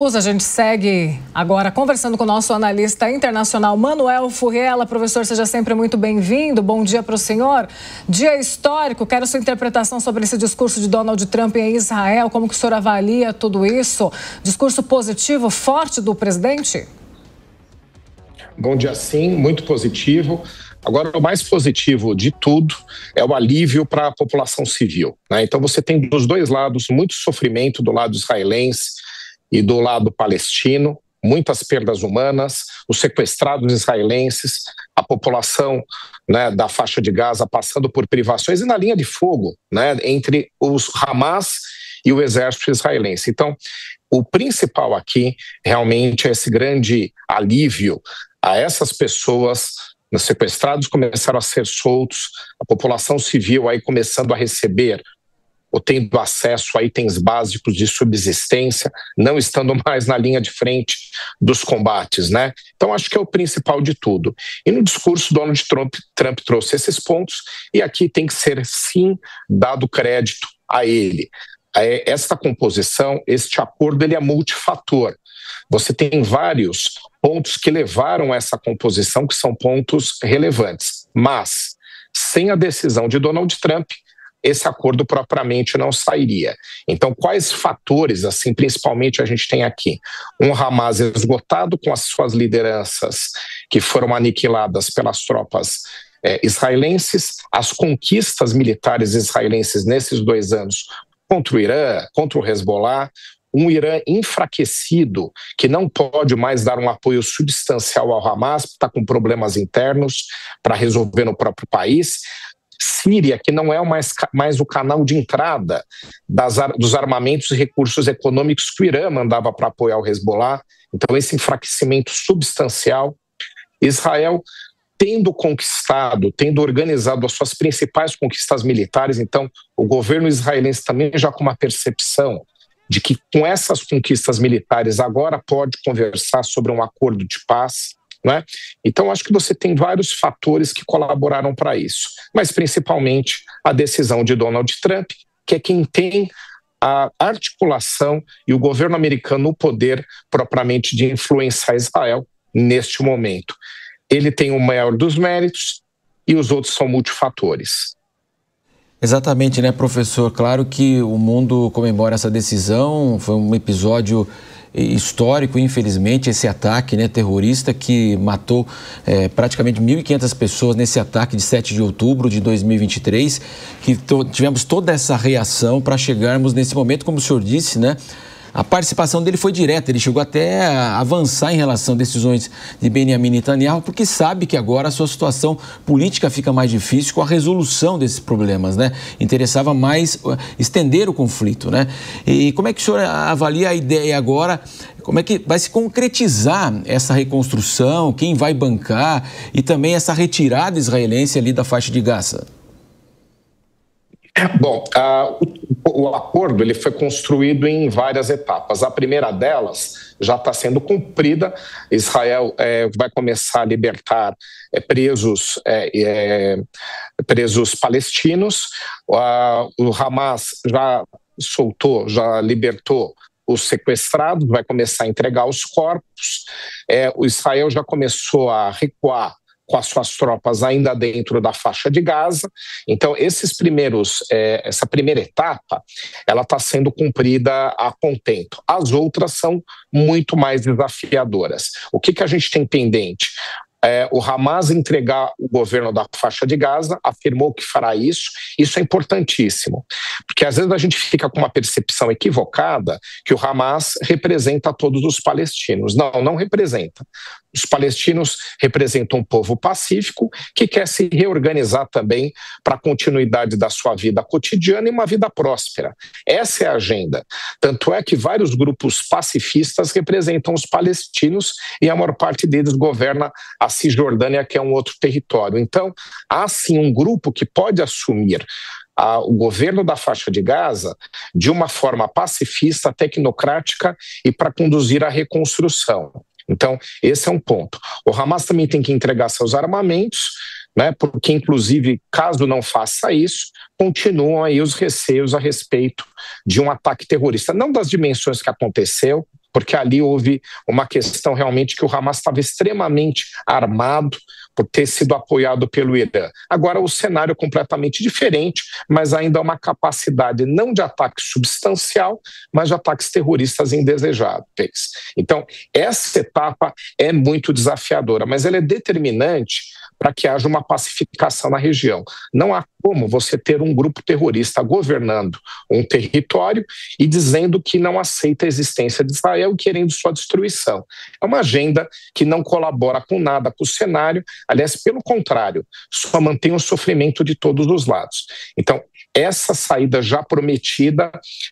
A gente segue agora conversando com o nosso analista internacional Manuel Furriela. Professor, seja sempre muito bem-vindo. Bom dia para o senhor. Dia histórico, quero sua interpretação sobre esse discurso de Donald Trump em Israel. Como que o senhor avalia tudo isso? Discurso positivo, forte do presidente? Bom dia, sim, muito positivo. Agora, o mais positivo de tudo é o alívio para a população civil, né? Então, você tem dos dois lados muito sofrimento, do lado israelense e do lado palestino, muitas perdas humanas, os sequestrados israelenses, a população, né, da faixa de Gaza passando por privações e na linha de fogo, né, entre os Hamas e o exército israelense. Então, o principal aqui realmente é esse grande alívio a essas pessoas. Os sequestrados começaram a ser soltos, a população civil aí começando a receber ou tendo acesso a itens básicos de subsistência, não estando mais na linha de frente dos combates, né? Então, acho que é o principal de tudo. E no discurso, Donald Trump trouxe esses pontos, e aqui tem que ser, sim, dado crédito a ele. Esta composição, este acordo, ele é multifator. Você tem vários pontos que levaram a essa composição, que são pontos relevantes. Mas, sem a decisão de Donald Trump, esse acordo propriamente não sairia. Então, quais fatores, assim, principalmente a gente tem aqui? Um Hamas esgotado com as suas lideranças que foram aniquiladas pelas tropas israelenses, as conquistas militares israelenses nesses 2 anos contra o Irã, contra o Hezbollah, um Irã enfraquecido, que não pode mais dar um apoio substancial ao Hamas, está com problemas internos para resolver no próprio país. Síria, que não é mais o canal de entrada dos armamentos e recursos econômicos que o Irã mandava para apoiar o Hezbollah. Então, esse enfraquecimento substancial. Israel tendo conquistado, tendo organizado as suas principais conquistas militares, então o governo israelense também já com uma percepção de que com essas conquistas militares agora pode conversar sobre um acordo de paz, né? Então, acho que você tem vários fatores que colaboraram para isso, mas principalmente a decisão de Donald Trump, que é quem tem a articulação e o governo americano o poder propriamente de influenciar Israel neste momento. Ele tem o maior dos méritos e os outros são multifatores. Exatamente, né, professor? Claro que o mundo comemora essa decisão, foi um episódio histórico, infelizmente, esse ataque, né, terrorista que matou praticamente 1.500 pessoas nesse ataque de 7 de outubro de 2023, que tivemos toda essa reação para chegarmos nesse momento, como o senhor disse, né? A participação dele foi direta, ele chegou até a avançar em relação a decisões de Benjamin Netanyahu, porque sabe que agora a sua situação política fica mais difícil com a resolução desses problemas, né? Interessava mais estender o conflito, né? E como é que o senhor avalia a ideia agora? Como é que vai se concretizar essa reconstrução? Quem vai bancar? E também essa retirada israelense ali da faixa de Gaza? Bom, o acordo ele foi construído em várias etapas. A primeira delas já está sendo cumprida. Israel vai começar a libertar presos palestinos. O Hamas já libertou os sequestrados, vai começar a entregar os corpos. O Israel já começou a recuar com as suas tropas ainda dentro da faixa de Gaza. Então, essa primeira etapa, ela está sendo cumprida a contento. As outras são muito mais desafiadoras. O que a gente tem pendente? O Hamas entregar o governo da faixa de Gaza, afirmou que fará isso. Isso é importantíssimo, porque às vezes a gente fica com uma percepção equivocada que o Hamas representa todos os palestinos. Não representa. Os palestinos representam um povo pacífico que quer se reorganizar também para a continuidade da sua vida cotidiana e uma vida próspera. Essa é a agenda. Tanto é que vários grupos pacifistas representam os palestinos e a maior parte deles governa a Cisjordânia, que é um outro território. Então, há sim um grupo que pode assumir o governo da faixa de Gaza de uma forma pacifista, tecnocrática e para conduzir a reconstrução. Então, esse é um ponto. O Hamas também tem que entregar seus armamentos, né, porque, inclusive, caso não faça isso, continuam aí os receios a respeito de um ataque terrorista, não das dimensões que aconteceu, porque ali houve uma questão realmente que o Hamas estava extremamente armado por ter sido apoiado pelo Irã. Agora o cenário é completamente diferente, mas ainda é uma capacidade não de ataque substancial, mas de ataques terroristas indesejáveis. Então, essa etapa é muito desafiadora, mas ela é determinante para que haja uma pacificação na região. Não há como você ter um grupo terrorista governando um território e dizendo que não aceita a existência de Israel e querendo sua destruição. É uma agenda que não colabora com nada com o cenário, aliás, pelo contrário, só mantém o sofrimento de todos os lados. Então, essa saída já prometida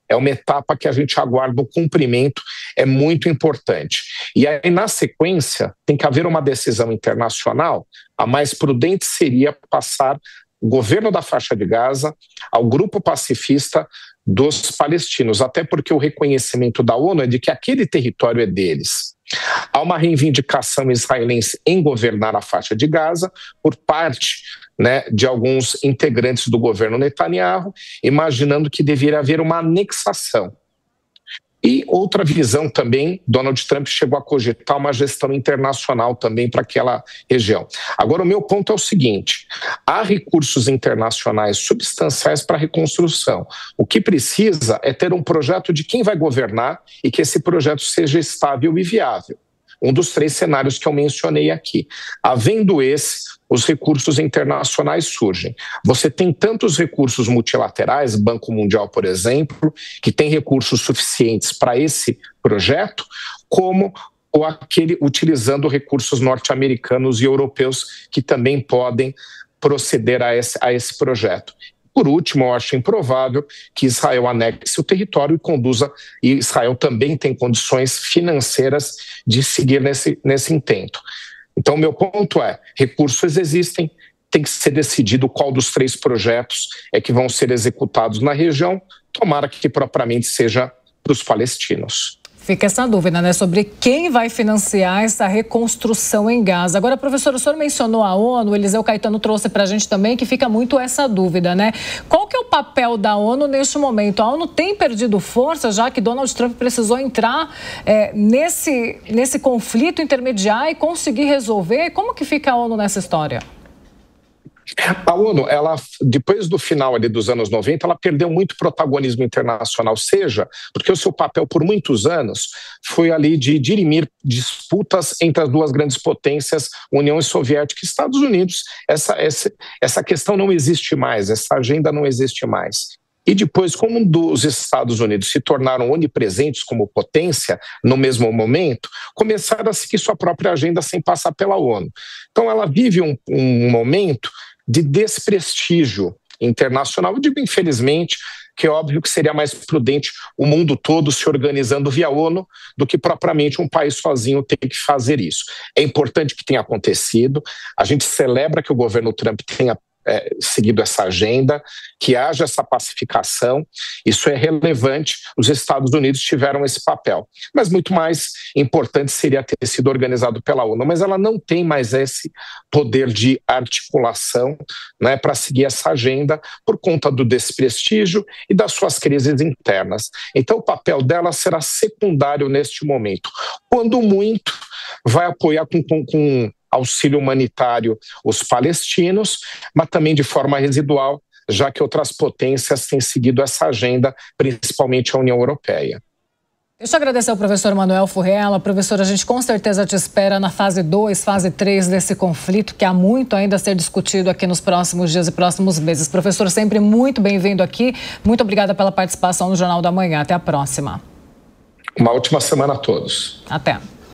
é uma etapa que a gente aguarda o cumprimento, é muito importante. E aí, na sequência, tem que haver uma decisão internacional. A mais prudente seria passar o governo da faixa de Gaza ao grupo pacifista dos palestinos, até porque o reconhecimento da ONU é de que aquele território é deles. Há uma reivindicação israelense em governar a faixa de Gaza por parte, de alguns integrantes do governo Netanyahu, imaginando que deveria haver uma anexação. E outra visão também, Donald Trump chegou a cogitar uma gestão internacional também para aquela região. Agora, o meu ponto é o seguinte: há recursos internacionais substanciais para a reconstrução. O que precisa é ter um projeto de quem vai governar e que esse projeto seja estável e viável. Um dos 3 cenários que eu mencionei aqui. Havendo esse, os recursos internacionais surgem. Você tem tantos recursos multilaterais, Banco Mundial, por exemplo, que tem recursos suficientes para esse projeto, como aquele utilizando recursos norte-americanos e europeus que também podem proceder a esse projeto. Por último, eu acho improvável que Israel anexe o território e conduza, e Israel também tem condições financeiras de seguir nesse intento. Então, meu ponto é, recursos existem, tem que ser decidido qual dos 3 projetos é que vão ser executados na região, tomara que propriamente seja para os palestinos. Fica essa dúvida, sobre quem vai financiar essa reconstrução em Gaza. Agora, professor, o senhor mencionou a ONU, o Eliseu Caetano trouxe para a gente também, que fica muito essa dúvida, Qual que é o papel da ONU neste momento? A ONU tem perdido força, já que Donald Trump precisou entrar nesse conflito, intermediar e conseguir resolver? Como que fica a ONU nessa história? A ONU, depois do final ali dos anos 90, ela perdeu muito protagonismo internacional, seja porque o seu papel por muitos anos foi ali de dirimir disputas entre as 2 grandes potências, União Soviética e Estados Unidos. Essa questão não existe mais, essa agenda não existe mais. E depois, como os Estados Unidos se tornaram onipresentes como potência no mesmo momento, começaram a seguir sua própria agenda sem passar pela ONU. Então ela vive um momento de desprestígio internacional. Eu digo, infelizmente, que é óbvio que seria mais prudente o mundo todo se organizando via ONU do que propriamente um país sozinho ter que fazer isso. É importante que tenha acontecido, a gente celebra que o governo Trump tenha seguido essa agenda, que haja essa pacificação, isso é relevante, os Estados Unidos tiveram esse papel. Mas muito mais importante seria ter sido organizado pela ONU, mas ela não tem mais esse poder de articulação para seguir essa agenda por conta do desprestígio e das suas crises internas. Então o papel dela será secundário neste momento. Quando muito, vai apoiar com auxílio humanitário os palestinos, mas também de forma residual, já que outras potências têm seguido essa agenda, principalmente a União Europeia. Deixa eu agradecer ao professor Manuel Furriela. Professor, a gente com certeza te espera na fase 2, fase 3 desse conflito, que há muito ainda a ser discutido aqui nos próximos dias e próximos meses. Professor, sempre muito bem-vindo aqui. Muito obrigada pela participação no Jornal da Manhã. Até a próxima. Uma ótima semana a todos. Até.